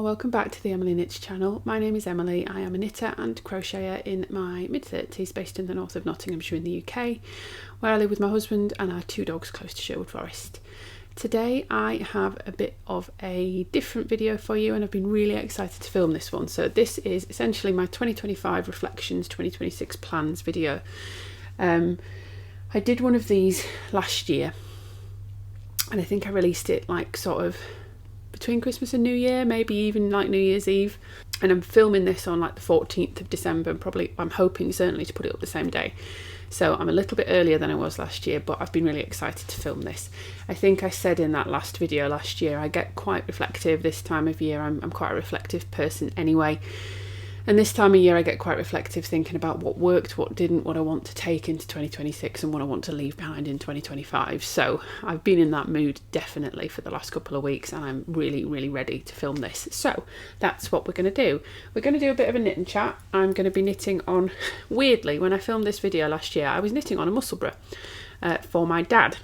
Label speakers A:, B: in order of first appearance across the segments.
A: welcome back to the Emily Knits channel. My name is Emily. I am a knitter and crocheter in my mid-30s, based in the north of Nottinghamshire in the UK, where I live with my husband and our 2 dogs close to Sherwood Forest. Today I have a bit of a different video for you, and I've been really excited to film this one. So this is essentially my 2025 reflections, 2026 plans video. I did one of these last year, and I think I released it like sort of between Christmas and New Year, maybe even like New Year's Eve, and I'm filming this on like the 14th of December, and I'm hoping certainly to put it up the same day. So I'm a little bit earlier than I was last year, but I've been really excited to film this. I think I said in that last video last year, I get quite reflective this time of year. I'm quite a reflective person anyway. And this time of year I get quite reflective, thinking about what worked, what didn't, what I want to take into 2026 and what I want to leave behind in 2025. So I've been in that mood definitely for the last couple of weeks, and I'm really, really ready to film this. So that's what we're going to do. We're going to do a bit of a knit and chat. I'm going to be knitting on, weirdly, when I filmed this video last year, I was knitting on a Musselburgh for my dad.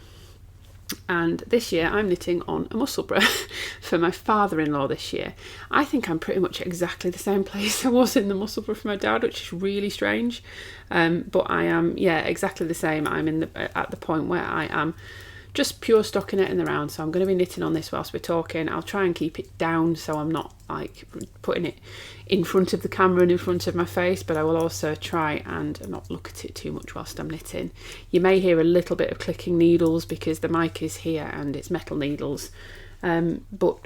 A: And this year I'm knitting on a Musselburgh for my father-in-law this year. I think I'm pretty much exactly the same place I was in the Musselburgh for my dad, which is really strange. But I am, exactly the same. I'm at the point where I am just pure stockinette in the round. So I'm going to be knitting on this whilst we're talking. I'll try and keep it down so I'm not like putting it in front of the camera and in front of my face, but I will also try and not look at it too much whilst I'm knitting. You may hear a little bit of clicking needles because the mic is here and it's metal needles, but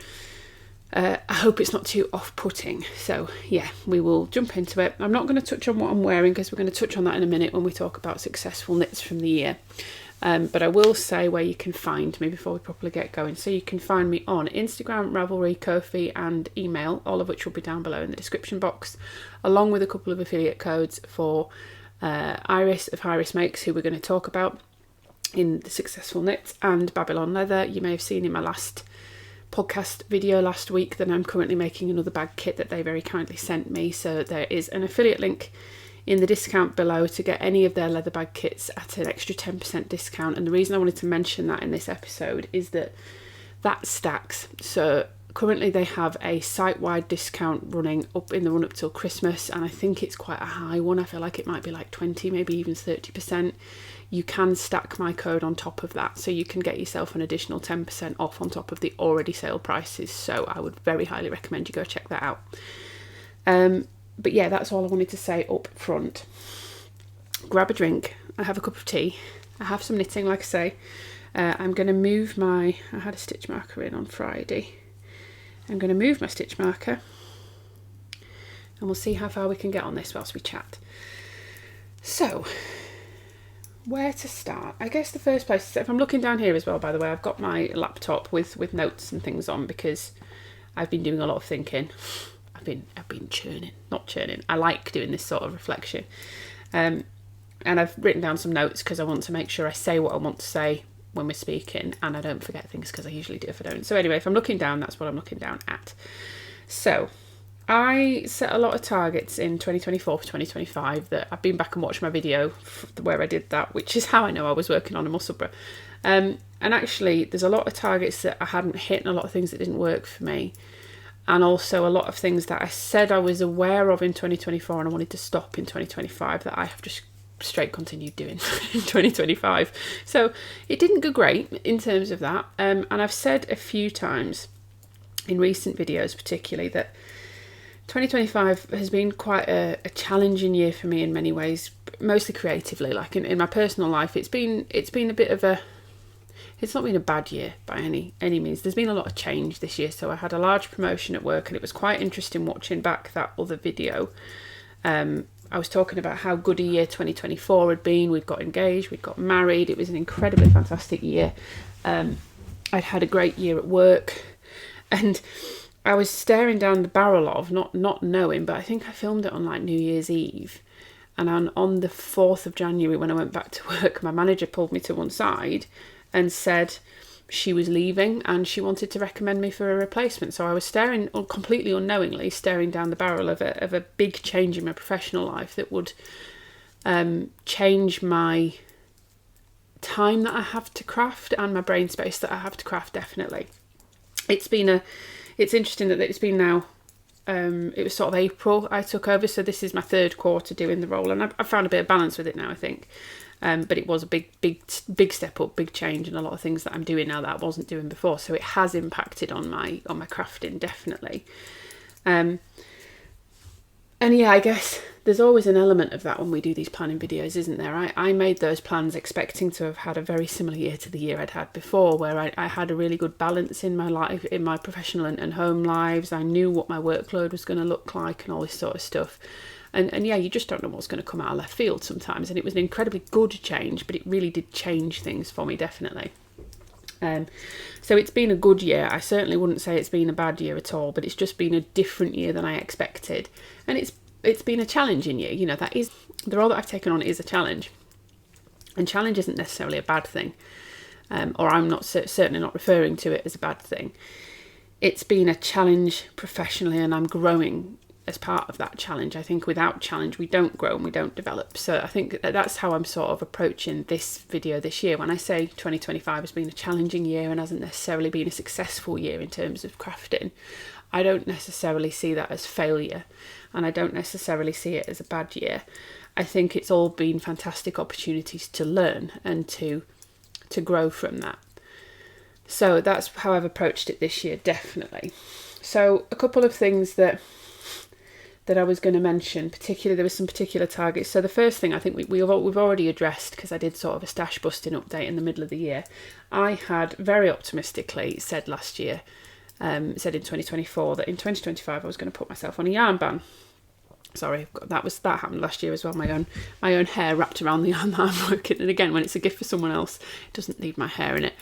A: I hope it's not too off-putting. So yeah, we will jump into it. I'm not going to touch on what I'm wearing because we're going to touch on that in a minute when we talk about successful knits from the year. But I will say where you can find me before we properly get going. So you can find me on Instagram, Ravelry, Ko-fi and email, all of which will be down below in the description box, along with a couple of affiliate codes for Iris of Iris Makes, who we're going to talk about in the Successful Knits, and Babylon Leather. You may have seen in my last podcast video last week that I'm currently making another bag kit that they very kindly sent me. So there is an affiliate link in the discount below to get any of their leather bag kits at an extra 10% discount. And the reason I wanted to mention that in this episode is that stacks. So currently they have a site-wide discount running up in the run up till Christmas, and I think it's quite a high one. I feel like it might be like 20, maybe even 30%. You can stack my code on top of that, so you can get yourself an additional 10% off on top of the already sale prices. So I would very highly recommend you go check that out. But yeah, that's all I wanted to say up front. Grab a drink. I have a cup of tea. I have some knitting, like I say. I'm going to move I had a stitch marker in on Friday. I'm going to move my stitch marker, and we'll see how far we can get on this whilst we chat. So, where to start? I guess the first place, if I'm looking down here as well, by the way, I've got my laptop with notes and things on because I've been doing a lot of thinking. I've been not churning. I like doing this sort of reflection. And I've written down some notes because I want to make sure I say what I want to say when we're speaking, and I don't forget things because I usually do if I don't. So anyway, if I'm looking down, that's what I'm looking down at. So I set a lot of targets in 2024 for 2025 that I've been back and watched my video where I did that, which is how I know I was working on a Musselburgh. And actually there's a lot of targets that I hadn't hit and a lot of things that didn't work for me. And also a lot of things that I said I was aware of in 2024 and I wanted to stop in 2025 that I have just straight continued doing in 2025. So it didn't go great in terms of that. And I've said a few times in recent videos particularly that 2025 has been quite a challenging year for me in many ways, mostly creatively. Like in my personal life, it's been a bit of a... It's not been a bad year by any means. There's been a lot of change this year. So I had a large promotion at work, and it was quite interesting watching back that other video. I was talking about how good a year 2024 had been. We'd got engaged, we'd got married. It was an incredibly fantastic year. I'd had a great year at work, and I was staring down the barrel of, not knowing, but I think I filmed it on like New Year's Eve. And on the 4th of January, when I went back to work, my manager pulled me to one side and said she was leaving and she wanted to recommend me for a replacement. So I was staring, completely unknowingly, staring down the barrel of a big change in my professional life that would change my time that I have to craft and my brain space that I have to craft, definitely. It's interesting that it's been now It was sort of April I took over, so this is my third quarter doing the role, and I found a bit of balance with it now, I think. But it was a big step up, big change, and a lot of things that I'm doing now that I wasn't doing before. So it has impacted on my crafting, definitely. And yeah, I guess there's always an element of that when we do these planning videos, isn't there? I made those plans expecting to have had a very similar year to the year I'd had before, where I had a really good balance in my life, in my professional and home lives. I knew what my workload was going to look like and all this sort of stuff. And yeah, you just don't know what's going to come out of left field sometimes. And it was an incredibly good change, but it really did change things for me, definitely. So it's been a good year. I certainly wouldn't say it's been a bad year at all, but it's just been a different year than I expected. And it's been a challenging year. You know, that is, the role that I've taken on is a challenge. And challenge isn't necessarily a bad thing. Or I'm not certainly not referring to it as a bad thing. It's been a challenge professionally, and I'm growing as part of that challenge. I think without challenge, we don't grow and we don't develop. So I think that's how I'm sort of approaching this video this year. When I say 2025 has been a challenging year and hasn't necessarily been a successful year in terms of crafting, I don't necessarily see that as failure, and I don't necessarily see it as a bad year. I think it's all been fantastic opportunities to learn and to grow from that. So that's how I've approached it this year, definitely. So a couple of things that I was going to mention, particularly there were some particular targets. So the first thing I think we've already addressed, because I did sort of a stash busting update in the middle of the year. I had very optimistically said last year, said in 2024 that in 2025 I was going to put myself on a yarn ban. Sorry, that happened last year as well. My own hair wrapped around the yarn that I'm working. And again, when it's a gift for someone else, it doesn't need my hair in it.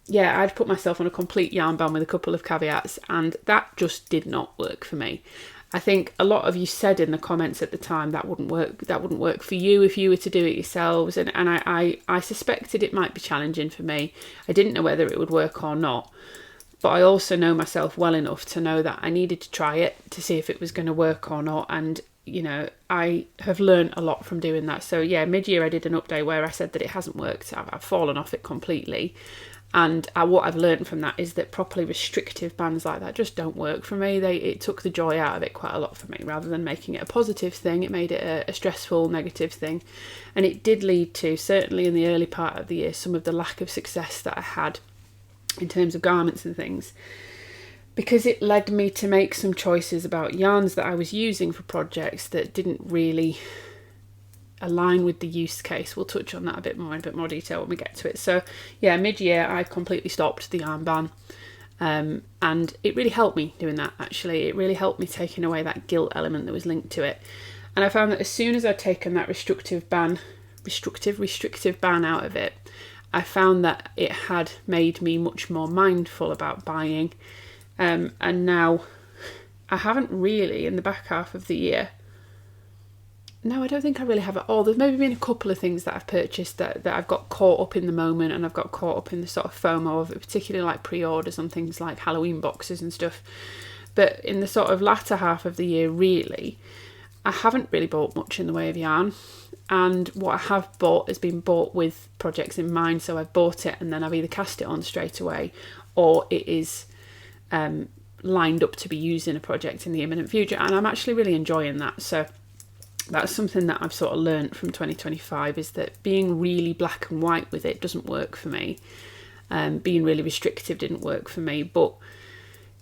A: Yeah, I'd put myself on a complete yarn ban with a couple of caveats, and that just did not work for me. I think a lot of you said in the comments at the time that wouldn't work. That wouldn't work for you if you were to do it yourselves. And I suspected it might be challenging for me. I didn't know whether it would work or not. But I also know myself well enough to know that I needed to try it to see if it was going to work or not. And, you know, I have learned a lot from doing that. So yeah, mid-year I did an update where I said that it hasn't worked. I've fallen off it completely. And what I've learned from that is that properly restrictive bans like that just don't work for me. It took the joy out of it quite a lot for me. Rather than making it a positive thing, it made it a stressful, negative thing. And it did lead to, certainly in the early part of the year, some of the lack of success that I had in terms of garments and things. Because it led me to make some choices about yarns that I was using for projects that didn't really align with the use case. We'll touch on that in a bit more detail when we get to it. So yeah, mid-year I completely stopped the yarn ban, and it really helped me doing that. Actually, it really helped me taking away that guilt element that was linked to it. And I found that as soon as I'd taken that restrictive ban out of it, I found that it had made me much more mindful about buying, and now I haven't really, in the back half of the year, no, I don't think I really have at all. There's maybe been a couple of things that I've purchased that I've got caught up in the moment, and I've got caught up in the sort of FOMO of it, particularly like pre-orders on things like Halloween boxes and stuff. But in the sort of latter half of the year, really, I haven't really bought much in the way of yarn. And what I have bought has been bought with projects in mind. So I've bought it and then I've either cast it on straight away, or it is lined up to be used in a project in the imminent future. And I'm actually really enjoying that. So that's something that I've sort of learned from 2025, is that being really black and white with it doesn't work for me. Being really restrictive didn't work for me, but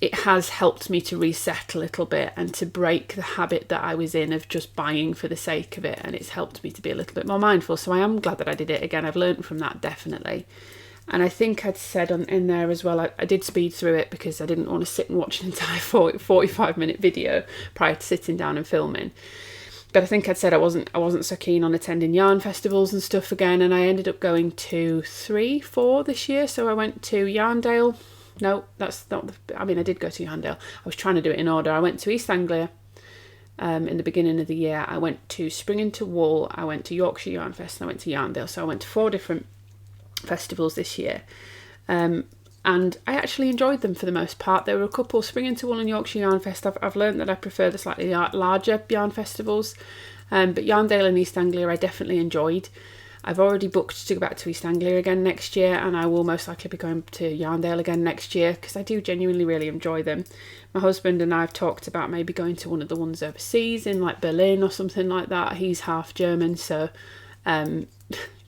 A: it has helped me to reset a little bit and to break the habit that I was in of just buying for the sake of it. And it's helped me to be a little bit more mindful. So I am glad that I did it. Again, I've learned from that, definitely. And I think I'd said in there as well, I did speed through it because I didn't want to sit and watch an entire 45-minute video prior to sitting down and filming. But I think I'd said I wasn't so keen on attending yarn festivals and stuff again, and I ended up going to 3-4 this year. So I went to Yarndale. No, that's not I did go to Yarndale. I was trying to do it in order. I went to East Anglia in the beginning of the year. I went to Spring into Wool. I went to Yorkshire Yarn Fest, and I went to Yarndale. So I went to 4 different festivals this year. And I actually enjoyed them for the most part. There were a couple, Spring into Wool and Yorkshire Yarn Fest. I've learned that I prefer the slightly larger yarn festivals. But Yarndale and East Anglia I definitely enjoyed. I've already booked to go back to East Anglia again next year, and I will most likely be going to Yarndale again next year because I do genuinely really enjoy them. My husband and I have talked about maybe going to one of the ones overseas in like Berlin or something like that. He's half German, so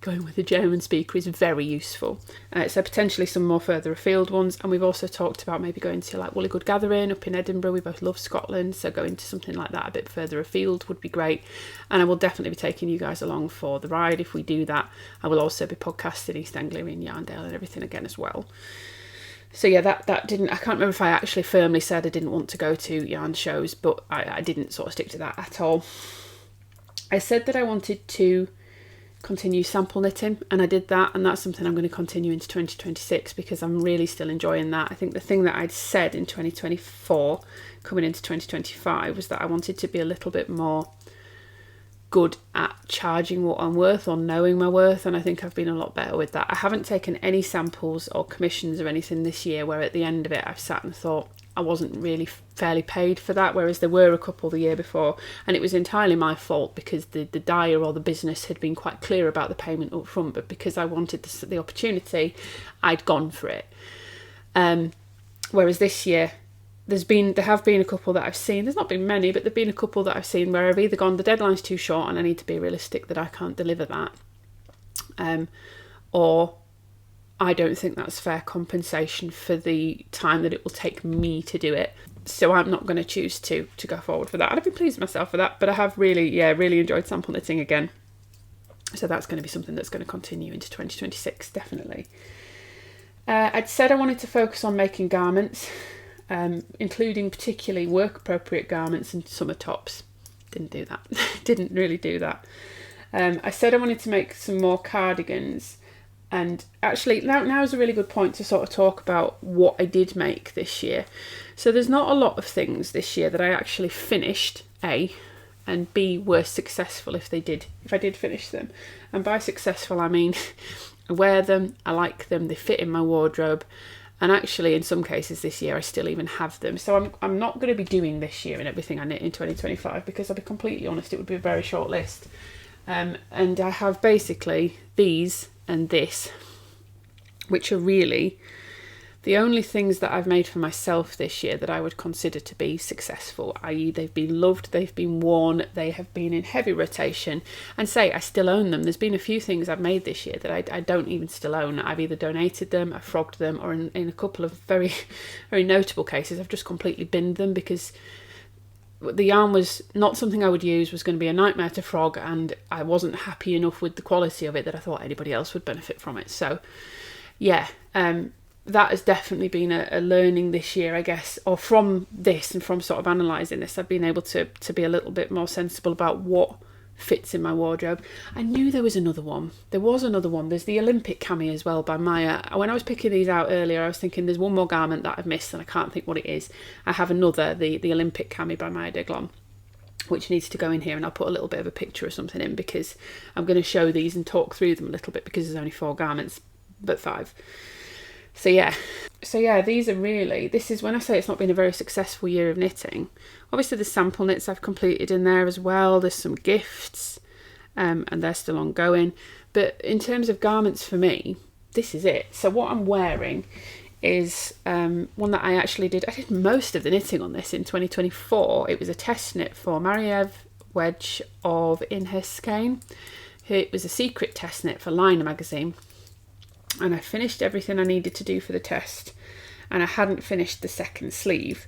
A: going with a German speaker is very useful. So potentially some more further afield ones. And we've also talked about maybe going to like Woollygood Gathering up in Edinburgh. We both love Scotland, so going to something like that a bit further afield would be great. And I will definitely be taking you guys along for the ride if we do that. I will also be podcasting East Anglia and Yarndale and everything again as well. So yeah, that didn't, I can't remember if I actually firmly said I didn't want to go to yarn shows, but I didn't sort of stick to that at all. I said that I wanted to continue sample knitting, and I did that, and that's something I'm going to continue into 2026 because I'm really still enjoying that. I think the thing that I'd said in 2024 coming into 2025 was that I wanted to be a little bit more good at charging what I'm worth or knowing my worth, and I think I've been a lot better with that. I haven't taken any samples or commissions or anything this year where at the end of it I've sat and thought I wasn't really fairly paid for that, whereas there were a couple the year before, and it was entirely my fault because the dyer or the business had been quite clear about the payment up front, but because I wanted the opportunity, I'd gone for it. Whereas this year there have been a couple that I've seen, there's not been many, but there've been a couple that I've seen where I've either gone, the deadline's too short and I need to be realistic that I can't deliver that, or I don't think that's fair compensation for the time that it will take me to do it. So I'm not going to choose to go forward for that. And I've been pleased with myself for that, but I have really enjoyed sample knitting again. So that's going to be something that's going to continue into 2026, definitely. I'd said I wanted to focus on making garments, including particularly work appropriate garments and summer tops. Didn't do that. Didn't really do that. I said I wanted to make some more cardigans. And actually, now is a really good point to sort of talk about what I did make this year. So there's not a lot of things this year that I actually finished, A, and B, were successful if I did finish them. And by successful, I mean I wear them, I like them, they fit in my wardrobe, and actually in some cases this year I still even have them. So I'm not going to be doing this year and everything I knit in 2025 because I'll be completely honest, it would be a very short list. And I have basically these and this, which are really the only things that I've made for myself this year that I would consider to be successful, i.e. they've been loved, they've been worn, they have been in heavy rotation, and say I still own them. There's been a few things I've made this year that I don't even still own. I've either donated them, I've frogged them, or in a couple of very, very notable cases I've just completely binned them because the yarn was not something I would use, was going to be a nightmare to frog, and I wasn't happy enough with the quality of it that I thought anybody else would benefit from it. So yeah, that has definitely been a learning this year, I guess, or from this and from sort of analysing this, I've been able to be a little bit more sensible about what fits in my wardrobe. I knew there was another one. There was another one. There's the Olympic cami as well by Maya. When I was picking these out earlier, I was thinking there's one more garment that I've missed and I can't think what it is. I have another, the Olympic cami by Maya Deglon, which needs to go in here, and I'll put a little bit of a picture or something in because I'm going to show these and talk through them a little bit because there's only 4 garments, but 5. So yeah, these are really, this is when I say it's not been a very successful year of knitting. Obviously the sample knits I've completed in there as well. There's some gifts, and they're still ongoing. But in terms of garments for me, this is it. So what I'm wearing is one that I did most of the knitting on this in 2024. It was a test knit for Mariev Wedge of In Her Skein. It was a secret test knit for Liner magazine. And I finished everything I needed to do for the test, and I hadn't finished the second sleeve.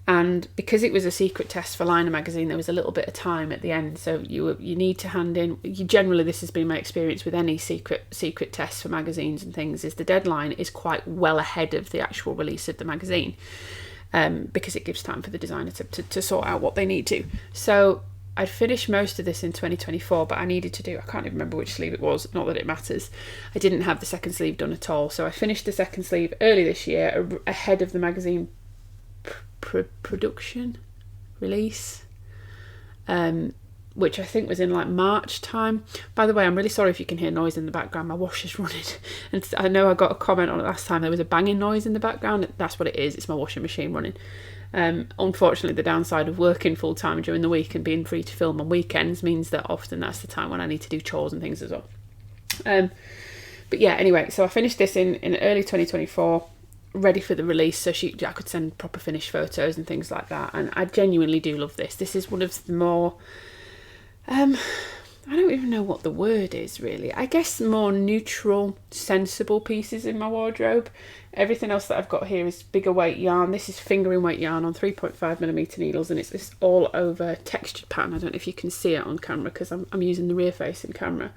A: And because it was a secret test for Liner magazine, there was a little bit of time at the end, so you need to hand in. Generally, this has been my experience with any secret tests for magazines and things, is the deadline is quite well ahead of the actual release of the magazine, because it gives time for the designer to sort out what they need to. So I'd finished most of this in 2024, but I needed to do, I can't even remember which sleeve it was, not that it matters. I didn't have the second sleeve done at all, so I finished the second sleeve early this year, ahead of the magazine production release, which I think was in like March time. By the way, I'm really sorry if you can hear noise in the background. My washer's running, and I know I got a comment on it last time. There was a banging noise in the background. That's what it is. It's my washing machine running. Unfortunately, the downside of working full time during the week and being free to film on weekends means that often that's the time when I need to do chores and things as well. But yeah, anyway, so I finished this in early 2024, ready for the release, so I could send proper finished photos and things like that. And I genuinely do love this. This is one of the more, I don't even know what the word is really. I guess more neutral, sensible pieces in my wardrobe. Everything else that I've got here is bigger weight yarn. This is fingering weight yarn on 3.5mm needles, and it's this all over textured pattern. I don't know if you can see it on camera because I'm using the rear facing camera.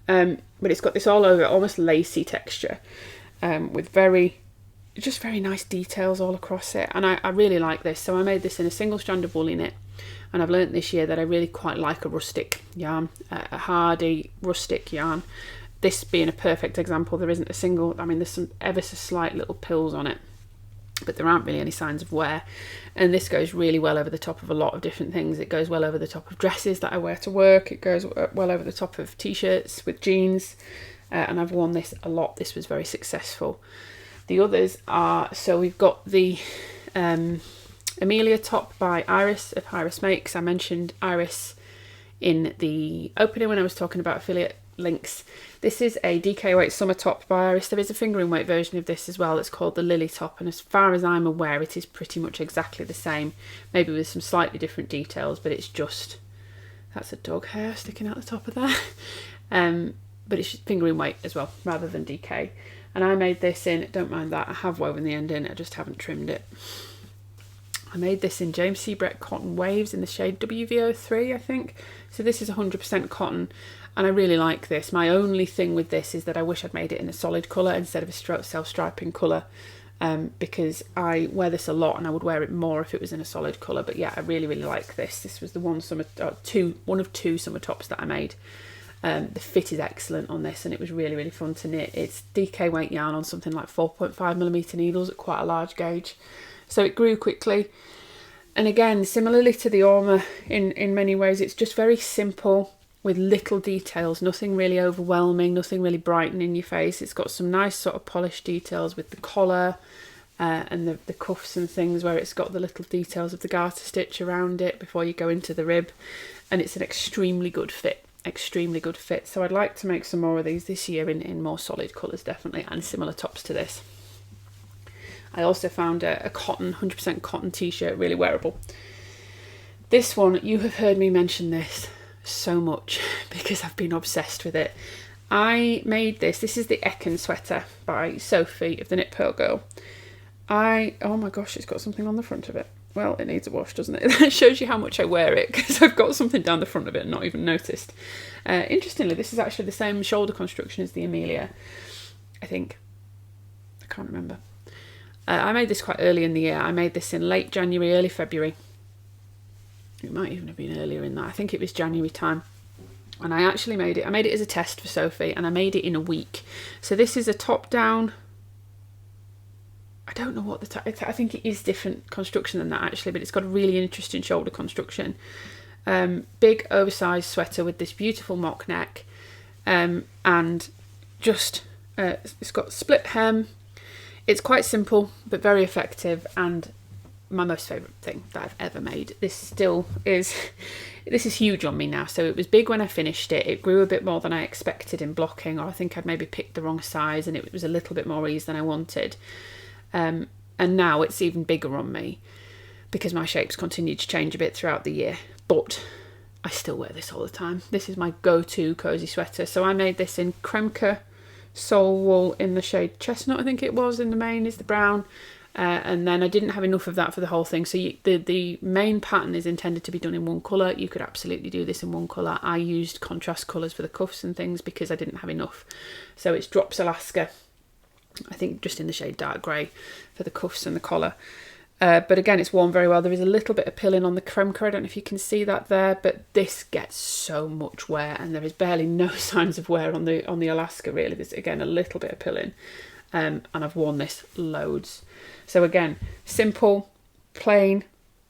A: But it's got this all over, almost lacy texture, with very nice details all across it. And I really like this. So I made this in a single strand of woolly knit. And I've learnt this year that I really quite like a rustic yarn, a hardy rustic yarn. This being a perfect example, there isn't a single, I mean, there's some ever so slight little pills on it, but there aren't really any signs of wear. And this goes really well over the top of a lot of different things. It goes well over the top of dresses that I wear to work. It goes well over the top of t-shirts with jeans. And I've worn this a lot. This was very successful. The others are, so we've got the Amelia top by Iris of Iris Makes. I mentioned Iris in the opening when I was talking about affiliate links. This is a DK weight summer top by Iris. There is a fingering weight version of this as well. It's called the Lily top, and as far as I'm aware, it is pretty much exactly the same, maybe with some slightly different details, but it's just, that's a dog hair sticking out the top of there. But it's fingering weight as well, rather than DK. And I made this in, don't mind that, I have woven the end in, I just haven't trimmed it. I made this in James C. Brett Cotton Waves in the shade WVO3, I think. So this is 100% cotton, and I really like this. My only thing with this is that I wish I'd made it in a solid colour instead of a self-striping colour, because I wear this a lot and I would wear it more if it was in a solid colour. But yeah, I really, really like this. This was the one of two summer tops that I made. The fit is excellent on this, and it was really, really fun to knit. It's DK weight yarn on something like 4.5mm needles at quite a large gauge. So it grew quickly. And again, similarly to the Orma in many ways, it's just very simple with little details, nothing really overwhelming, nothing really brightening your face. It's got some nice sort of polished details with the collar and the cuffs and things, where it's got the little details of the garter stitch around it before you go into the rib. And it's an extremely good fit. So I'd like to make some more of these this year in more solid colours, definitely, and similar tops to this. I also found a cotton, 100% cotton t-shirt, really wearable. This one, you have heard me mention this so much because I've been obsessed with it. I made this is the Ekin sweater by Sophie of the Knit Pearl Girl. Oh my gosh, it's got something on the front of it. Well, it needs a wash, doesn't it? That shows you how much I wear it, because I've got something down the front of it and not even noticed. Interestingly, this is actually the same shoulder construction as the Amelia, I think. I can't remember. I made this quite early in the year. I made this in late January, early February. It might even have been earlier in that. I think it was January time. And I actually made it. I made it as a test for Sophie, and I made it in a week. So this is a top-down. I don't know what I think it is different construction than that actually, but it's got a really interesting shoulder construction. Big oversized sweater with this beautiful mock neck, and just it's got split hem. It's quite simple but very effective, and my most favourite thing that I've ever made. This is huge on me now. So it was big when I finished it. It grew a bit more than I expected in blocking, or I think I'd maybe picked the wrong size and it was a little bit more ease than I wanted. And now it's even bigger on me because my shapes continue to change a bit throughout the year. But I still wear this all the time. This is my go-to cosy sweater. So I made this in Kremke Soul Wool in the shade Chestnut, I think it was, in the main is the brown. And then I didn't have enough of that for the whole thing. So the main pattern is intended to be done in one colour. You could absolutely do this in one colour. I used contrast colours for the cuffs and things because I didn't have enough. So it's Drops Alaska, I think just in the shade dark grey for the cuffs and the collar. But again, it's worn very well. There is a little bit of pilling on the Kremke. I don't know if you can see that there, but this gets so much wear, and there is barely no signs of wear on the Alaska really. There's again a little bit of pilling, and I've worn this loads. So again, simple, plain,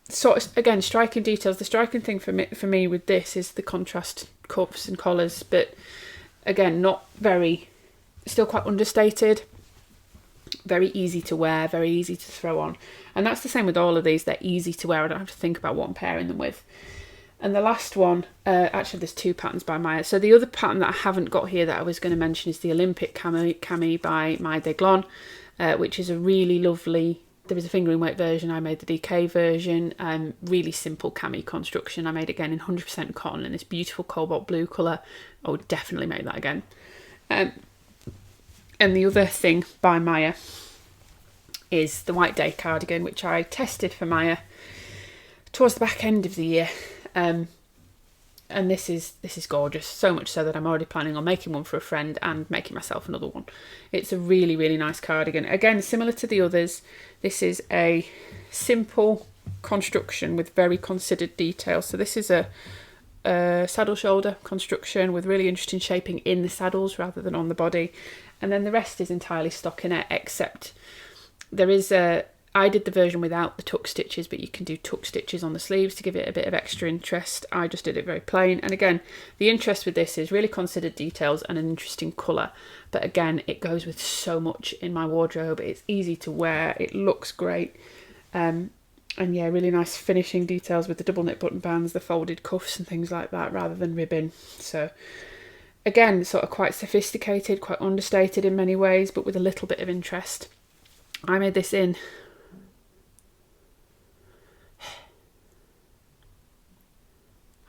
A: sort of again striking details. The striking thing for me with this is the contrast cuffs and collars, but again not very, still quite understated. Very easy to wear, very easy to throw on, and that's the same with all of these. They're easy to wear. I don't have to think about what I'm pairing them with. And the last one, actually there's 2 patterns by Maya. So the other pattern that I haven't got here that I was going to mention is the Olympic Cami by Maya Deglon, which is a really lovely, there was a fingering weight version, I made the DK version, really simple cami construction. I made again in 100% cotton in this beautiful cobalt blue colour. I would definitely make that again. And the other thing by Maya is the White Day cardigan, which I tested for Maya towards the back end of the year. And this is gorgeous, so much so that I'm already planning on making one for a friend and making myself another one. It's a really, really nice cardigan. Again, similar to the others, this is a simple construction with very considered detail. So this is a saddle shoulder construction with really interesting shaping in the saddles rather than on the body. And then the rest is entirely stockinette, except there is I did the version without the tuck stitches, but you can do tuck stitches on the sleeves to give it a bit of extra interest. I just did it very plain. And again, the interest with this is really considered details and an interesting colour. But again, it goes with so much in my wardrobe. It's easy to wear. It looks great. And yeah, really nice finishing details with the double knit button bands, the folded cuffs and things like that rather than ribbon. So again, sort of quite sophisticated, quite understated in many ways, but with a little bit of interest. I made this in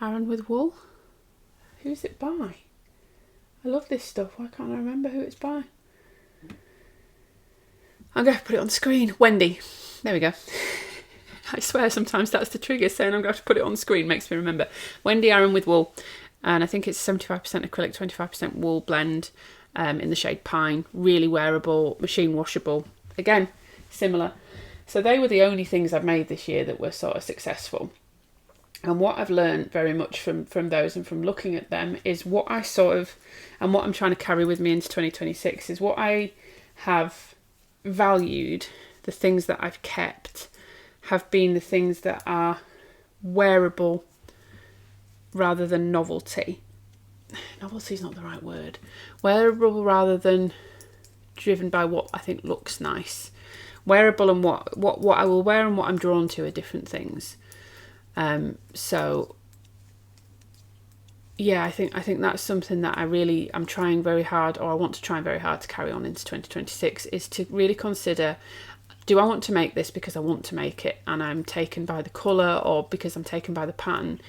A: Aran with wool. Who's it by? I love this stuff. Why can't I remember who it's by? I'm going to put it on the screen. Wendy. There we go. I swear sometimes that's the trigger, saying I'm going to have to put it on the screen makes me remember. Wendy Aran with wool. And I think it's 75% acrylic, 25% wool blend in the shade Pine. Really wearable, machine washable. Again, similar. So they were the only things I've made this year that were sort of successful. And what I've learned very much from those and from looking at them is what I sort of, and what I'm trying to carry with me into 2026 is what I have valued, the things that I've kept, have been the things that are wearable rather than novelty. Novelty is not the right word. Wearable rather than driven by what I think looks nice. Wearable and what I will wear and what I'm drawn to are different things. So yeah, I think that's something that I'm trying very hard, or I want to try very hard to carry on into 2026, is to really consider, do I want to make this because I want to make it and I'm taken by the colour or because I'm taken by the pattern,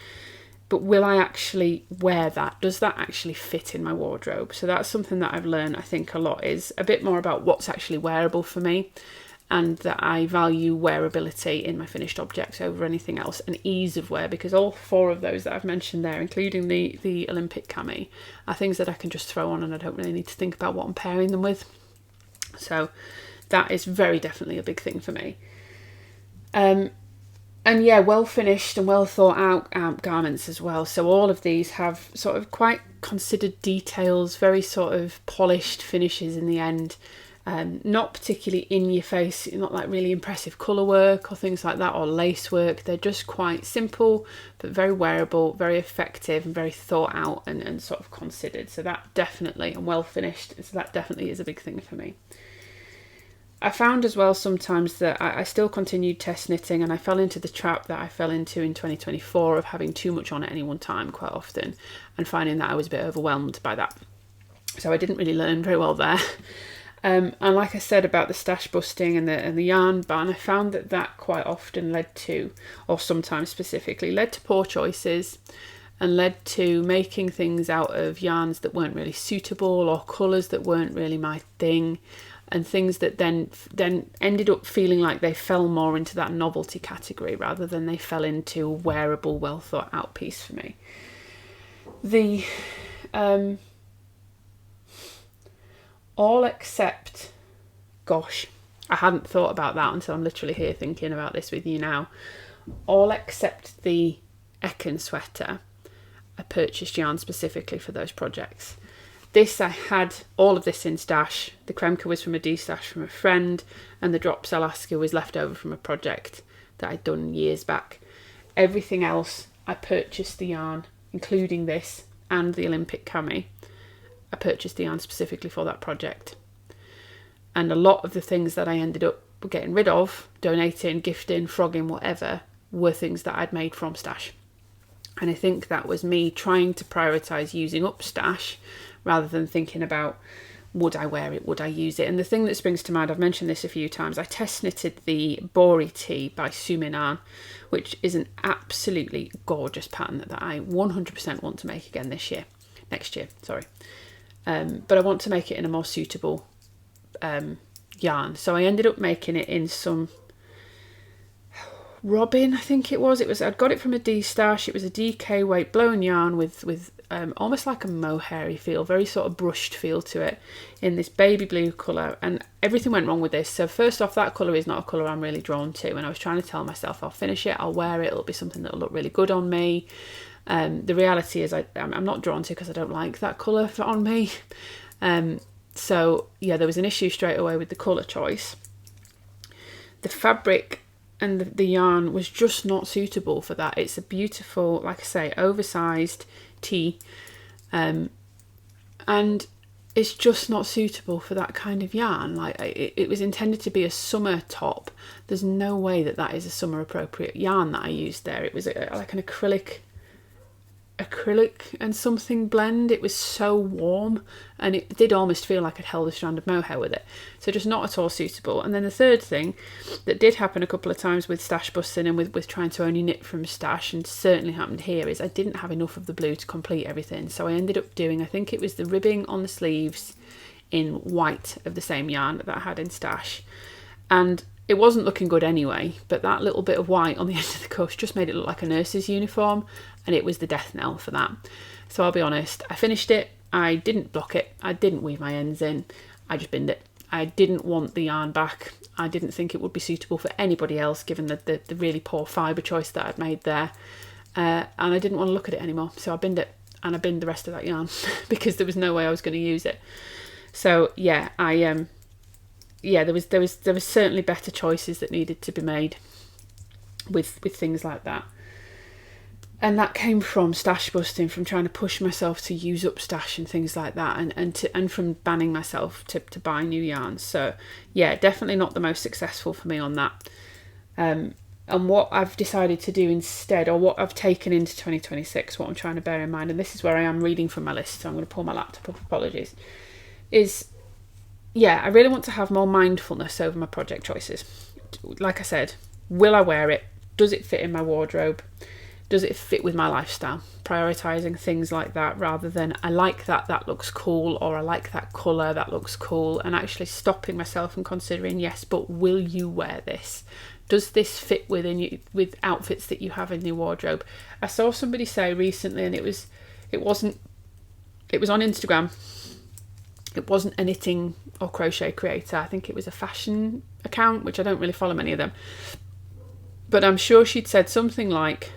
A: but will I actually wear that? Does that actually fit in my wardrobe? So that's something that I've learned, I think, a lot, is a bit more about what's actually wearable for me, and that I value wearability in my finished objects over anything else, and ease of wear, because all 4 of those that I've mentioned there, including the Olympic cami, are things that I can just throw on and I don't really need to think about what I'm pairing them with. So that is very definitely a big thing for me. And yeah, well finished and well thought out garments as well. So all of these have sort of quite considered details, very sort of polished finishes in the end. Not particularly in your face, not like really impressive colour work or things like that, or lace work. They're just quite simple but very wearable, very effective and very thought out and sort of considered. So that definitely, and well finished, so that definitely is a big thing for me. I found as well sometimes that I still continued test knitting, and I fell into the trap that I fell into in 2024 of having too much on at any one time quite often, and finding that I was a bit overwhelmed by that. So I didn't really learn very well there. And like I said about the stash busting and the yarn ban, I found that quite often led to, or sometimes specifically, led to poor choices and led to making things out of yarns that weren't really suitable or colours that weren't really my thing, and things that then ended up feeling like they fell more into that novelty category rather than they fell into a wearable, well thought out piece for me. The all except, gosh, I hadn't thought about that until I'm literally here thinking about this with you now. All except the Ekin sweater, I purchased yarn specifically for those projects. This, I had all of this in stash. The Kremka was from a D-stash from a friend, and the Drops Alaska was left over from a project that I'd done years back. Everything else, I purchased the yarn, including this and the Olympic cami. I purchased the yarn specifically for that project. And a lot of the things that I ended up getting rid of, donating, gifting, frogging, whatever, were things that I'd made from stash. And I think that was me trying to prioritise using up stash rather than thinking about, would I wear it, would I use it? And the thing that springs to mind, I've mentioned this a few times, I test knitted the Bori Tee by Suminan, which is an absolutely gorgeous pattern that I 100% want to make again next year. But I want to make it in a more suitable yarn. So I ended up making it in some Robin, I think it was. I'd got it from a D-Stash. It was a DK weight blown yarn with almost like a mohairy feel, very sort of brushed feel to it, in this baby blue colour. And everything went wrong with this. So first off, that colour is not a colour I'm really drawn to. And I was trying to tell myself, I'll finish it, I'll wear it, it'll be something that'll look really good on me. The reality is I'm not drawn to, because I don't like that colour on me. So yeah, there was an issue straight away with the colour choice. The fabric and the yarn was just not suitable for that. It's a beautiful, like I say, oversized tee, and it's just not suitable for that kind of yarn. Like it was intended to be a summer top. There's no way that is a summer appropriate yarn that I used there. It was like an acrylic and something blend. It was so warm, and it did almost feel like I'd held a strand of mohair with it. So just not at all suitable. And then the third thing that did happen a couple of times with stash busting and with trying to only knit from stash, and certainly happened here, is I didn't have enough of the blue to complete everything. So I ended up doing, I think it was the ribbing on the sleeves in white of the same yarn that I had in stash. And it wasn't looking good anyway, but that little bit of white on the end of the cuff just made it look like a nurse's uniform, and it was the death knell for that. So I'll be honest, I finished it, I didn't block it, I didn't weave my ends in, I just binned it. I didn't want the yarn back. I didn't think it would be suitable for anybody else, given the really poor fibre choice that I'd made there. And I didn't want to look at it anymore, so I binned it, and I binned the rest of that yarn because there was no way I was going to use it. So yeah, there was certainly better choices that needed to be made with things like that. And that came from stash busting, from trying to push myself to use up stash and things like that, and from banning myself to buy new yarns. So yeah, definitely not the most successful for me on that. And what I've decided to do instead, or what I've taken into 2026, what I'm trying to bear in mind, and this is where I am reading from my list, so I'm going to pull my laptop up, apologies, is yeah, I really want to have more mindfulness over my project choices. Like I said, will I wear it? Does it fit in my wardrobe? Does it fit with my lifestyle? Prioritising things like that, rather than I like that looks cool, or I like that colour, that looks cool, and actually stopping myself and considering, yes, but will you wear this? Does this fit with outfits that you have in your wardrobe? I saw somebody say recently, and it was on Instagram. It wasn't a knitting or crochet creator. I think it was a fashion account, which I don't really follow many of them. But I'm sure she'd said something like,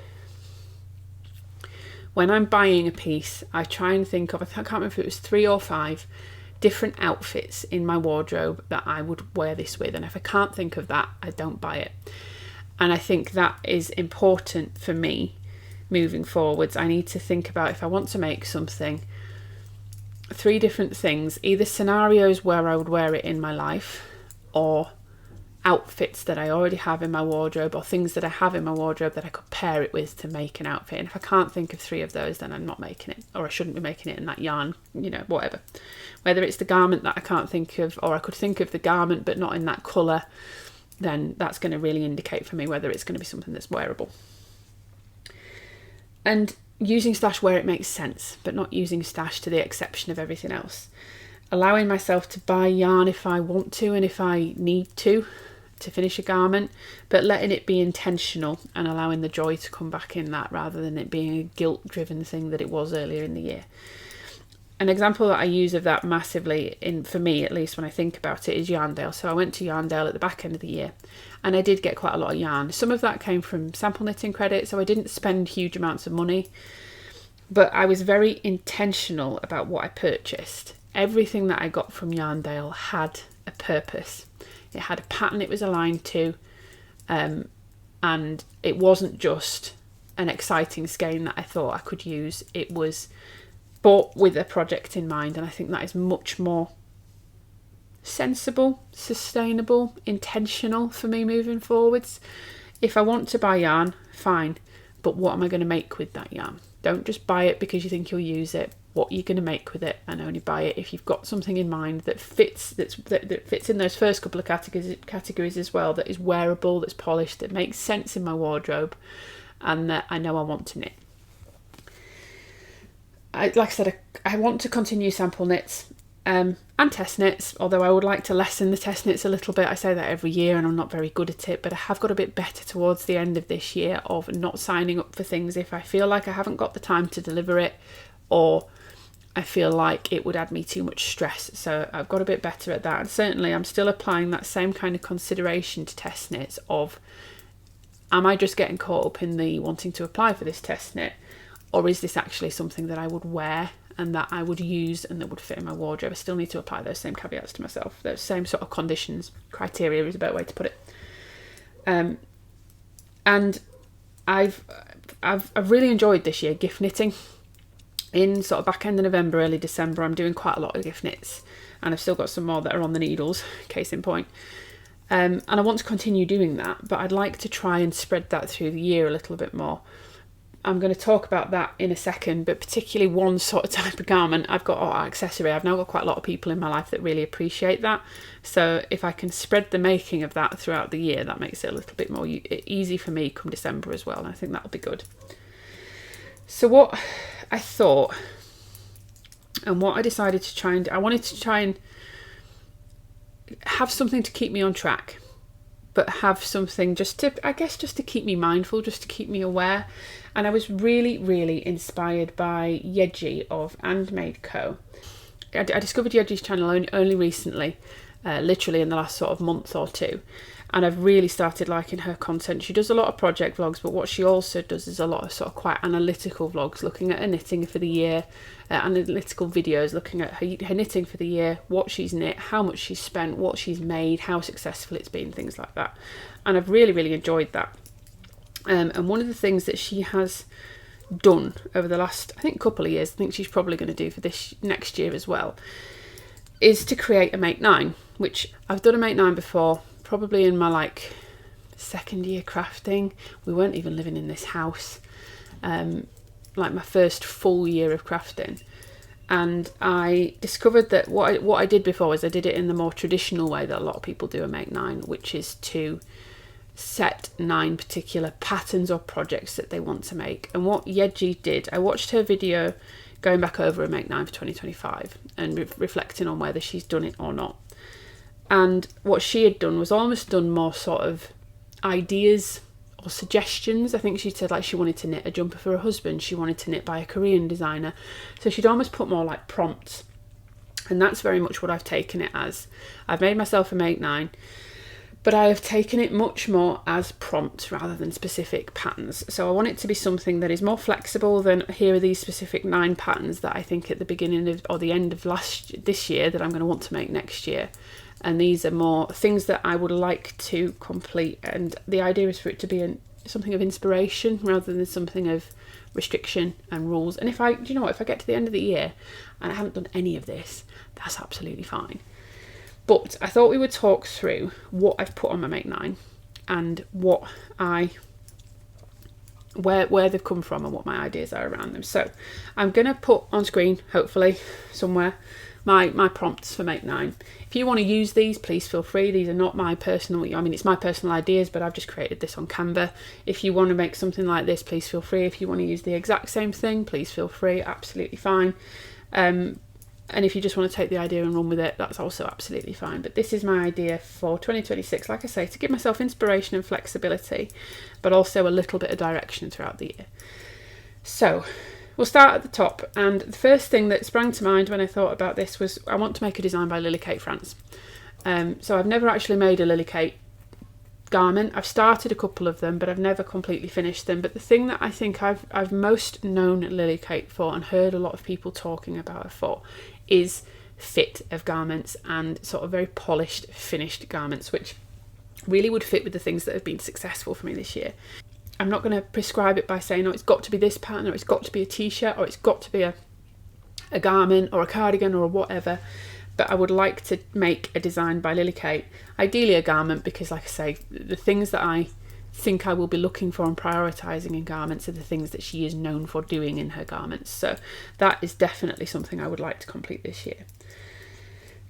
A: when I'm buying a piece, I try and think of, I can't remember if it was 3 or 5 different outfits in my wardrobe that I would wear this with. And if I can't think of that, I don't buy it. And I think that is important for me moving forwards. I need to think about, if I want to make something, 3 different things, either scenarios where I would wear it in my life, or outfits that I already have in my wardrobe, or things that I have in my wardrobe that I could pair it with to make an outfit. And if I can't think of 3 of those, then I'm not making it, or I shouldn't be making it in that yarn, whatever. Whether it's the garment that I can't think of, or I could think of the garment but not in that colour, then that's going to really indicate for me whether it's going to be something that's wearable. And using stash where it makes sense, but not using stash to the exception of everything else. Allowing myself to buy yarn if I want to and if I need to finish a garment, but letting it be intentional and allowing the joy to come back in that, rather than it being a guilt-driven thing that it was earlier in the year. An example that I use of that massively, for me at least when I think about it, is Yarndale. So I went to Yarndale at the back end of the year, and I did get quite a lot of yarn. Some of that came from sample knitting credit, so I didn't spend huge amounts of money, but I was very intentional about what I purchased. Everything that I got from Yarndale had a purpose. It had a pattern it was aligned to, and it wasn't just an exciting skein that I thought I could use. It was bought with a project in mind, and I think that is much more sensible, sustainable, intentional for me moving forwards. If I want to buy yarn, fine, but what am I going to make with that yarn? Don't just buy it because you think you'll use it. What are you going to make with it? And only buy it if you've got something in mind that fits, that fits in those first couple of categories as well, that is wearable, that's polished, that makes sense in my wardrobe, and that I know I want to knit. Like I said, I want to continue sample knits and test knits, although I would like to lessen the test knits a little bit. I say that every year and I'm not very good at it, but I have got a bit better towards the end of this year of not signing up for things if I feel like I haven't got the time to deliver it, or I feel like it would add me too much stress. So I've got a bit better at that, and certainly I'm still applying that same kind of consideration to test knits of, am I just getting caught up in the wanting to apply for this test knit, or is this actually something that I would wear and that I would use and that would fit in my wardrobe? I still need to apply those same caveats to myself, those same sort of conditions. Criteria is a better way to put it. And I've really enjoyed this year gift knitting. In sort of back end of November, early December, I'm doing quite a lot of gift knits, and I've still got some more that are on the needles, case in point. And I want to continue doing that, but I'd like to try and spread that through the year a little bit more. I'm going to talk about that in a second, but particularly one sort of type of garment I've got, or accessory, I've now got quite a lot of people in my life that really appreciate that. So if I can spread the making of that throughout the year, that makes it a little bit more easy for me come December as well, and I think that'll be good. So what I thought, and what I decided to try and do, I wanted to try and have something to keep me on track, but have something just to keep me mindful, just to keep me aware. And I was really, really inspired by Yeji of And Made Co. I discovered Yeji's channel only recently, literally in the last sort of month or two. And I've really started liking her content. She does a lot of project vlogs, but what she also does is a lot of sort of quite analytical vlogs, looking at her knitting for the year, analytical videos, looking at her knitting for the year, what she's knit, how much she's spent, what she's made, how successful it's been, things like that. And I've really, really enjoyed that. And one of the things that she has done over the last, I think, couple of years, I think she's probably going to do for this next year as well, is to create a Make 9, which I've done a Make 9 before, probably in my second year crafting. We weren't even living in this house, like my first full year of crafting. And I discovered that what I did before was I did it in the more traditional way that a lot of people do a Make 9, which is to set 9 particular patterns or projects that they want to make. And what Yeji did, I watched her video going back over a Make 9 for 2025 and reflecting on whether she's done it or not. And what she had done was almost done more sort of ideas or suggestions. I think she said she wanted to knit a jumper for her husband. She wanted to knit by a Korean designer. So she'd almost put more like prompts. And that's very much what I've taken it as. I've made myself a Make 9, but I have taken it much more as prompts rather than specific patterns. So I want it to be something that is more flexible than, here are these specific 9 patterns that I think at the beginning of or the end of this year that I'm going to want to make next year. And these are more things that I would like to complete. And the idea is for it to be something of inspiration rather than something of restriction and rules. And if I get to the end of the year and I haven't done any of this, that's absolutely fine. But I thought we would talk through what I've put on my Make 9 and where they've come from and what my ideas are around them. So I'm going to put on screen, hopefully somewhere, my prompts for Make 9. If you want to use these, please feel free. These are not my personal, it's my personal ideas, but I've just created this on Canva. If you want to make something like this, please feel free. If you want to use the exact same thing, please feel free. Absolutely fine. And if you just want to take the idea and run with it, that's also absolutely fine. But this is my idea for 2026, like I say, to give myself inspiration and flexibility, but also a little bit of direction throughout the year. So we'll start at the top. And the first thing that sprang to mind when I thought about this was I want to make a design by Lily Kate France. So I've never actually made a Lily Kate garment. I've started a couple of them, but I've never completely finished them. But the thing that I think I've most known Lily Kate for and heard a lot of people talking about her for is fit of garments and sort of very polished, finished garments, which really would fit with the things that have been successful for me this year. I'm not going to prescribe it by saying, oh, it's got to be this pattern, or it's got to be a t-shirt, or it's got to be a garment or a cardigan or whatever. But I would like to make a design by Lily Kate, ideally a garment, because like I say, the things that I think I will be looking for and prioritising in garments are the things that she is known for doing in her garments. So that is definitely something I would like to complete this year.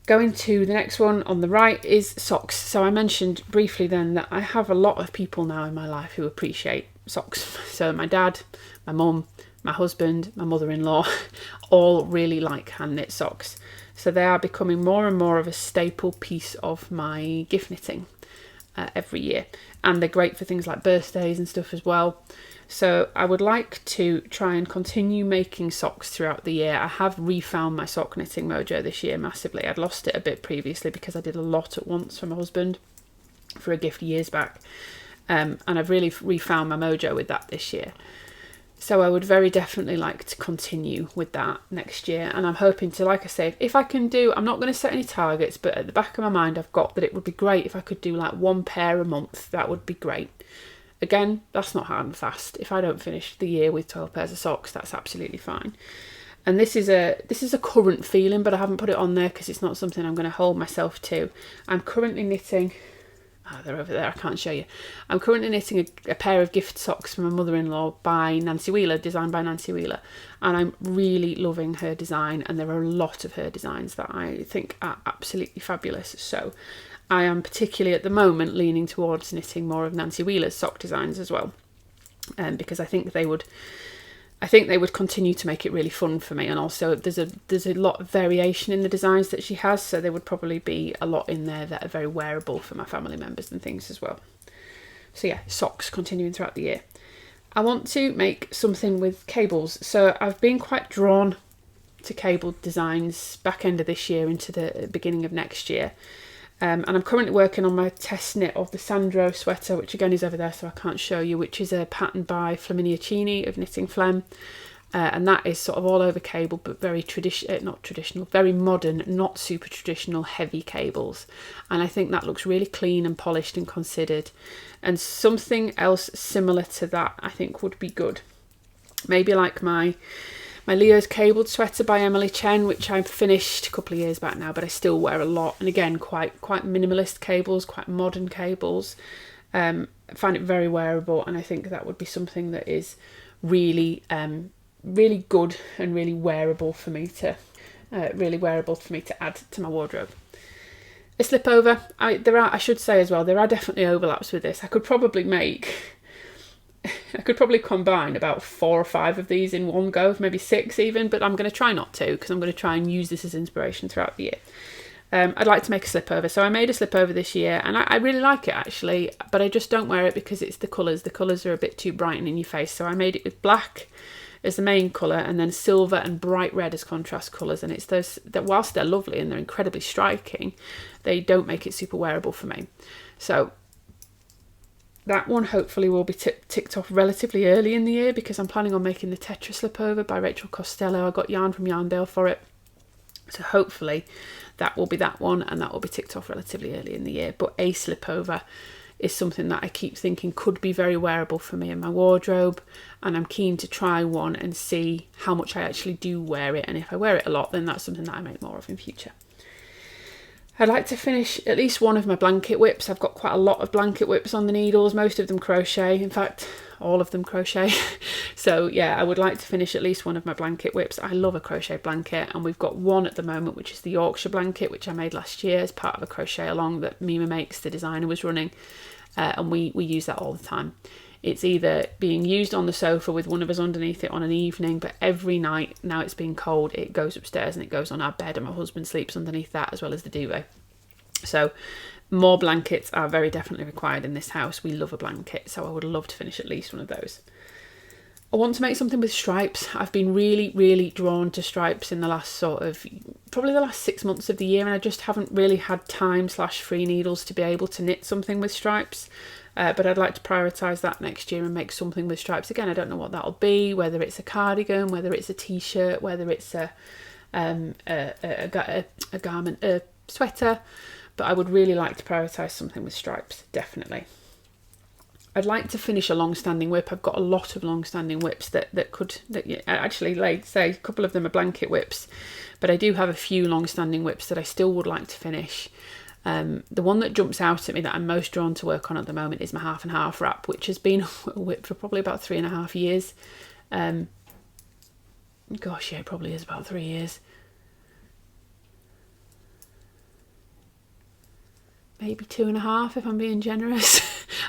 A: Going to the next one on the right is socks. So I mentioned briefly then that I have a lot of people now in my life who appreciate socks. So my dad, my mum, my husband, my mother-in-law all really like hand knit socks. So they are becoming more and more of a staple piece of my gift knitting every year. And they're great for things like birthdays and stuff as well. So I would like to try and continue making socks throughout the year. I have refound my sock knitting mojo this year massively. I'd lost it a bit previously because I did a lot at once for my husband for a gift years back. And I've really refound my mojo with that this year. So I would very definitely like to continue with that next year. And I'm hoping to, like I say, if I can do, I'm not going to set any targets, but at the back of my mind, I've got that it would be great if I could do like 1 pair a month. That would be great. Again, that's not hard and fast. If I don't finish the year with 12 pairs of socks, that's absolutely fine. And this is a current feeling, but I haven't put it on there because it's not something I'm going to hold myself to. I'm currently knitting... they're over there, I can't show you. I'm currently knitting a pair of gift socks for my mother-in-law by Nancy Wheeler, designed by Nancy Wheeler. And I'm really loving her design, and there are a lot of her designs that I think are absolutely fabulous. So I am particularly at the moment leaning towards knitting more of Nancy Wheeler's sock designs as well. Because I think they would continue to make it really fun for me, and also there's a lot of variation in the designs that she has, so there would probably be a lot in there that are very wearable for my family members and things as well. So yeah, socks continuing throughout the year. I want to make something with cables, so I've been quite drawn to cable designs back end of this year into the beginning of next year. And I'm currently working on my test knit of the Sandro sweater, which again is over there, so I can't show you, which is a pattern by Flaminia Cini of Knitting Flem. And that is sort of all over cable, but very not traditional, very modern, not super traditional, heavy cables. And I think that looks really clean and polished and considered. And something else similar to that I think would be good. Maybe like my Leo's cabled sweater by Emily Chen, which I finished a couple of years back now, but I still wear a lot. And again, quite minimalist cables, quite modern cables. I find it very wearable, and I think that would be something that is really, really good and really wearable for me to add to my wardrobe. A slip over. I should say as well, there are definitely overlaps with this. I could probably combine about 4 or 5 of these in one go, maybe 6 even, but I'm going to try not to, because I'm going to try and use this as inspiration throughout the year. I'd like to make a slip over. So I made a slip over this year, and I really like it actually, but I just don't wear it because it's the colours. The colours are a bit too bright and in your face. So I made it with black as the main colour, and then silver and bright red as contrast colours. And it's those that, whilst they're lovely and they're incredibly striking, they don't make it super wearable for me. So that one hopefully will be ticked off relatively early in the year, because I'm planning on making the Tetra slip over by Rachel Costello. I got yarn from Yarndale for it. So hopefully that will be that one, and that will be ticked off relatively early in the year. But a slip over is something that I keep thinking could be very wearable for me in my wardrobe, and I'm keen to try one and see how much I actually do wear it. And if I wear it a lot, then that's something that I make more of in future. I'd like to finish at least one of my blanket whips. I've got quite a lot of blanket whips on the needles, most of them crochet, in fact all of them crochet. So yeah, I would like to finish at least one of my blanket whips. I love a crochet blanket, and we've got one at the moment, which is the Yorkshire blanket, which I made last year as part of a crochet along that Mima Makes, the designer, was running, and we use that all the time. It's either being used on the sofa with one of us underneath it on an evening, but every night, now it's been cold, it goes upstairs and it goes on our bed, and my husband sleeps underneath that as well as the duvet. So more blankets are very definitely required in this house. We love a blanket, so I would love to finish at least one of those. I want to make something with stripes. I've been really, really drawn to stripes in the last probably the last 6 months of the year, and I just haven't really had time/free needles to be able to knit something with stripes. But I'd like to prioritise that next year and make something with stripes. Again, I don't know what that'll be, whether it's a cardigan, whether it's a t-shirt, whether it's a garment, a sweater, but I would really like to prioritise something with stripes, definitely. I'd like to finish a long-standing whip. I've got a lot of long-standing whips actually, like say, a couple of them are blanket whips, but I do have a few long-standing whips that I still would like to finish. The one that jumps out at me that I'm most drawn to work on at the moment is my half and half wrap, which has been a whip for probably about 3.5 years. Gosh, yeah, it probably is about 3 years. Maybe 2.5 if I'm being generous.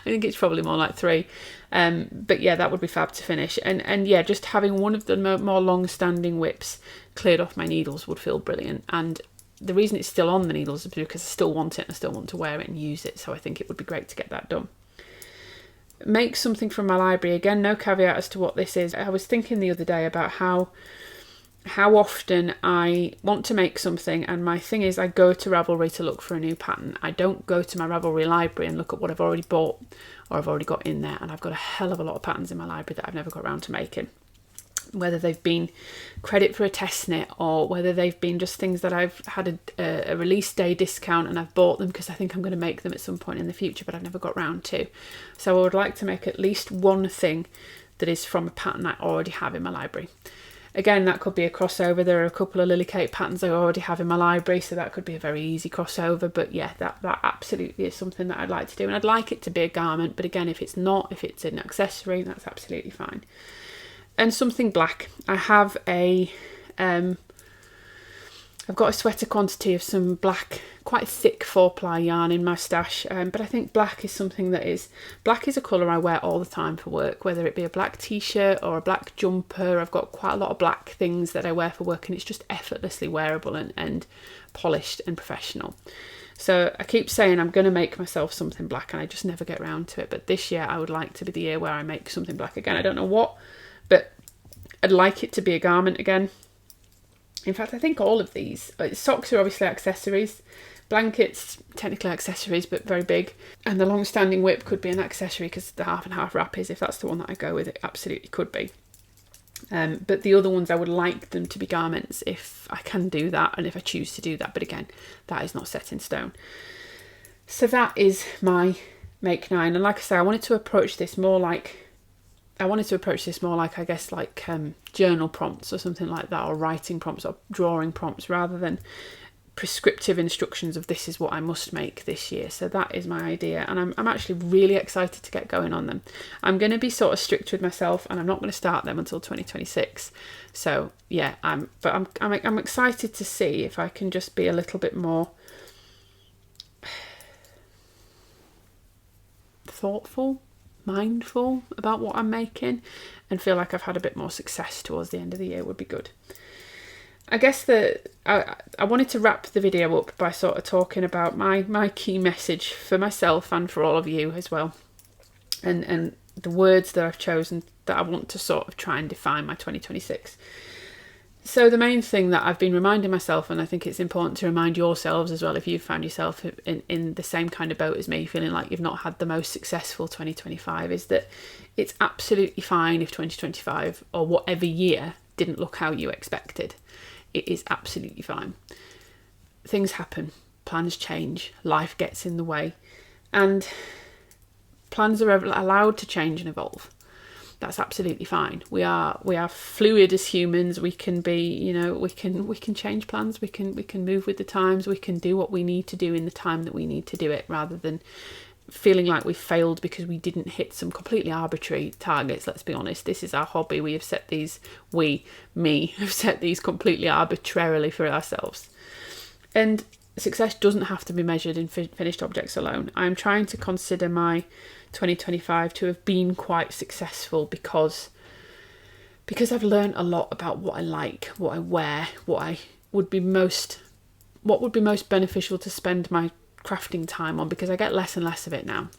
A: I think it's probably more like 3. But yeah, that would be fab to finish. And yeah, just having one of the more long-standing whips cleared off my needles would feel brilliant. And the reason it's still on the needles is because I still want it and I still want to wear it and use it. So I think it would be great to get that done. Make something from my library. Again, no caveat as to what this is. I was thinking the other day about how often I want to make something, and my thing is I go to Ravelry to look for a new pattern. I don't go to my Ravelry library and look at what I've already bought or I've already got in there, and I've got a hell of a lot of patterns in my library that I've never got around to making. Whether they've been credit for a test knit or whether they've been just things that I've had a release day discount and I've bought them because I think I'm going to make them at some point in the future, but I've never got round to. So I would like to make at least one thing that is from a pattern I already have in my library. Again, that could be a crossover. There are a couple of Lily Kate patterns I already have in my library, so that could be a very easy crossover. But yeah, that absolutely is something that I'd like to do. And I'd like it to be a garment, but again, if it's not, if it's an accessory, that's absolutely fine. And something black. I have I've got a sweater quantity of some black, quite thick 4-ply yarn in my stash, but I think black is something that black is a colour I wear all the time for work, whether it be a black t-shirt or a black jumper. I've got quite a lot of black things that I wear for work, and it's just effortlessly wearable and polished and professional. So I keep saying I'm going to make myself something black, and I just never get around to it. But this year I would like to be the year where I make something black again. I don't know what, but I'd like it to be a garment again. In fact, I think all of these, socks are obviously accessories, blankets, technically accessories, but very big. And the long-standing whip could be an accessory because the half and half wrap is, if that's the one that I go with, it absolutely could be. But the other ones, I would like them to be garments if I can do that and if I choose to do that. But again, that is not set in stone. So that is my Make 9. And like I say, I wanted to approach this more like, I guess, like journal prompts or something like that, or writing prompts or drawing prompts, rather than prescriptive instructions of this is what I must make this year. So that is my idea, and I'm actually really excited to get going on them. I'm going to be sort of strict with myself, and I'm not going to start them until 2026. So yeah, I'm excited to see if I can just be a little bit more thoughtful, mindful about what I'm making, and feel like I've had a bit more success towards the end of the year would be good. I guess that I wanted to wrap the video up by sort of talking about my key message for myself and for all of you as well, and the words that I've chosen that I want to sort of try and define my 2026. So the main thing that I've been reminding myself, and I think it's important to remind yourselves as well, if you've found yourself in the same kind of boat as me, feeling like you've not had the most successful 2025, is that it's absolutely fine if 2025 or whatever year didn't look how you expected. It is absolutely fine. Things happen, plans change, life gets in the way, and plans are allowed to change and evolve. That's absolutely fine. We are fluid as humans. We can be, we can change plans. We can move with the times. We can do what we need to do in the time that we need to do it, rather than feeling like we failed because we didn't hit some completely arbitrary targets. Let's be honest. This is our hobby. We have set these. Have set these completely arbitrarily for ourselves. And success doesn't have to be measured in finished objects alone. I'm trying to consider my 2025 to have been quite successful because I've learned a lot about what I like, what I wear, what would be most beneficial to spend my crafting time on, because I get less and less of it now.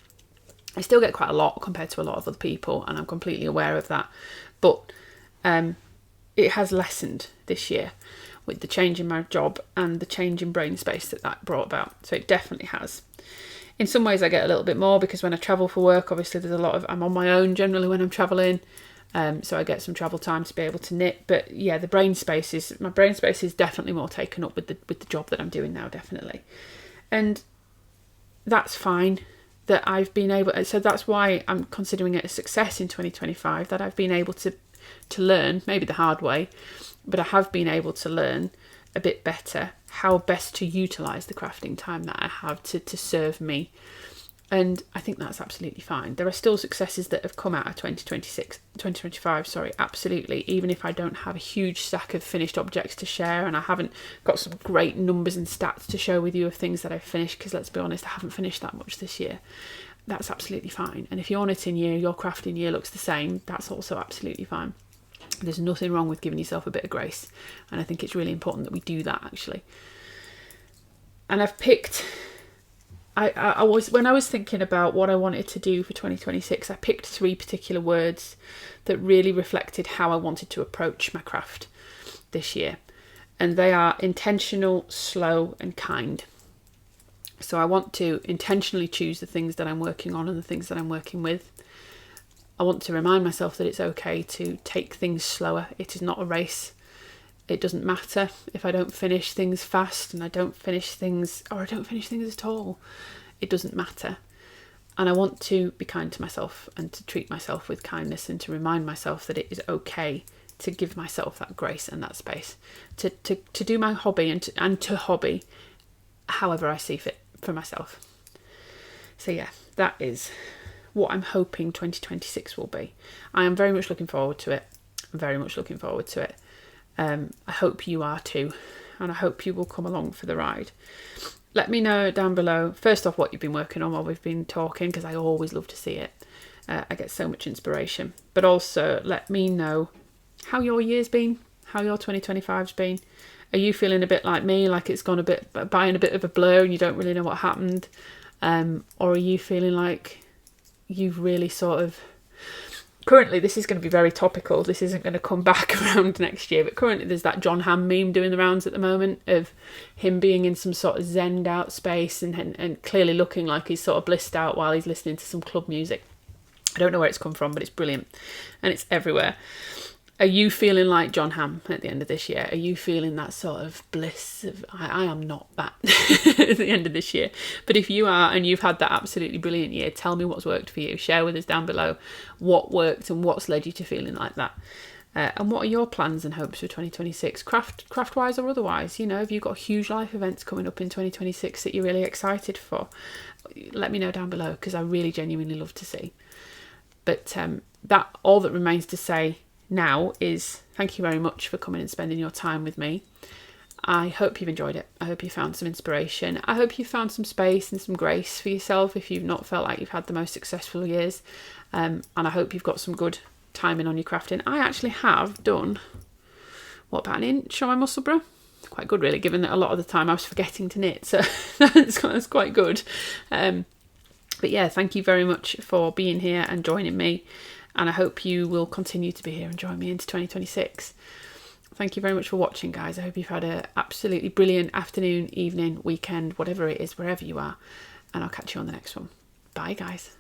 A: I still get quite a lot compared to a lot of other people, and I'm completely aware of that, but it has lessened this year with the change in my job and the change in brain space that brought about. So it definitely has. In some ways I get a little bit more because when I travel for work, obviously there's a lot of, I'm on my own generally when I'm travelling, so I get some travel time to be able to knit. But yeah, my brain space is definitely more taken up with the job that I'm doing now, definitely. And that's fine that I've been able, so that's why I'm considering it a success in 2025, that I've been able to learn, maybe the hard way, but I have been able to learn a bit better how best to utilise the crafting time that I have to serve me. And I think that's absolutely fine. There are still successes that have come out of 2025, absolutely. Even if I don't have a huge stack of finished objects to share, and I haven't got some great numbers and stats to show with you of things that I've finished, because let's be honest, I haven't finished that much this year. That's absolutely fine. And if your knitting year, your crafting year looks the same, that's also absolutely fine. There's nothing wrong with giving yourself a bit of grace. And I think it's really important that we do that, actually. And I've picked... when I was thinking about what I wanted to do for 2026, I picked 3 particular words that really reflected how I wanted to approach my craft this year. And they are intentional, slow, and kind. So I want to intentionally choose the things that I'm working on and the things that I'm working with. I want to remind myself that it's okay to take things slower. It is not a race. It doesn't matter if I don't finish things fast and I don't finish things, or I don't finish things at all. It doesn't matter. And I want to be kind to myself and to treat myself with kindness, and to remind myself that it is okay to give myself that grace and that space to do my hobby and to hobby however I see fit for myself. So yeah, that is what I'm hoping 2026 will be. I am very much looking forward to it. Very much looking forward to it. I hope you are too, and I hope you will come along for the ride. Let me know down below, first off, what you've been working on while we've been talking, because I always love to see it. I get so much inspiration. But also let me know how your year's been, how your 2025's been. Are you feeling a bit like me, like it's gone a bit by in a bit of a blur and you don't really know what happened? Or are you feeling like you've really sort of... Currently, this is going to be very topical. This isn't going to come back around next year. But currently, there's that John Hamm meme doing the rounds at the moment of him being in some sort of zened out space and clearly looking like he's sort of blissed out while he's listening to some club music. I don't know where it's come from, but it's brilliant. And it's everywhere. Are you feeling like John Hamm at the end of this year? Are you feeling that sort of bliss of, I am not that at the end of this year. But if you are, and you've had that absolutely brilliant year, tell me what's worked for you. Share with us down below what worked and what's led you to feeling like that. And what are your plans and hopes for 2026, craft-wise or otherwise? You know, have you got huge life events coming up in 2026 that you're really excited for? Let me know down below, because I really genuinely love to see. But that all that remains to say now is thank you very much for coming and spending your time with me. I hope you've enjoyed it. I hope you found some inspiration. I hope you found some space and some grace for yourself if you've not felt like you've had the most successful years. And I hope you've got some good timing on your crafting. I actually have done, about an inch on my muscle bra? Quite good really, given that a lot of the time I was forgetting to knit. So that's quite good. But yeah, thank you very much for being here and joining me. And I hope you will continue to be here and join me into 2026. Thank you very much for watching, guys. I hope you've had an absolutely brilliant afternoon, evening, weekend, whatever it is, wherever you are. And I'll catch you on the next one. Bye, guys.